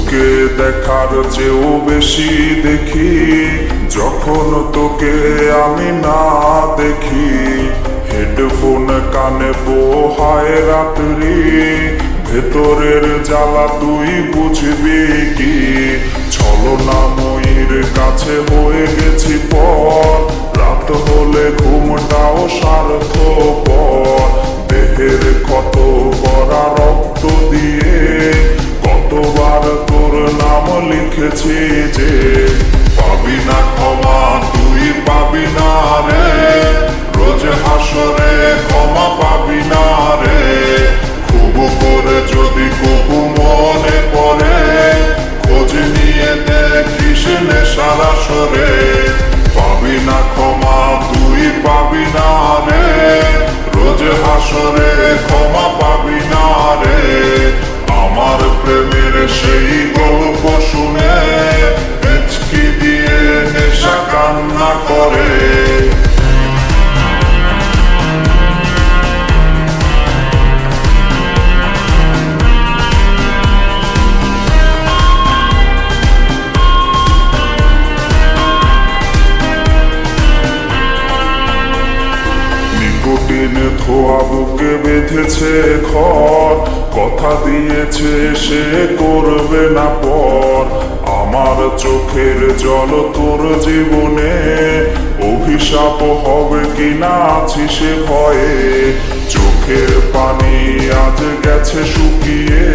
চোখে দেখার চেয়েও বেশি দেখি যখন তোকে আমি না দেখি। হেডফোন কানে পোহায় রাত্রি, ভেতরের জ্বালা তুই বুঝবি কি। ছলনাময়ীর কাছে হয়ে গেছি পর, রাত হলে ঘুমটাও স্বার্থপর। দেহের ক্ষত করা রক্ত দিয়ে কতবার তোর নাম লিখেছি যে, পাবি না ক্ষমা তুই পাবি না রে, রোজ হাসরে ক্ষমা পাবি না রে। খুব করে যদি কবু মনে পড়ে, খোঁজ নিয়ে দেখিস নেশার আসরে। পাবি না ক্ষমা তুই পাবি না রে, রোজ হাসরে ক্ষমা পাবি না রে। আমার প্রেমের সেই গল্প শুনে হেঁচকি দিয়ে নেশা কান্না করে। নিকোটিন ধোয়া বুকে বেঁধেছে ঘর, কথা দিয়েছে সে করবে না পর। আমার চোখের জল তোর জীবনে অভিশাপ হবে কিনা আছি সে ভয়ে। চোখের পানি আজ গেছে শুকিয়ে,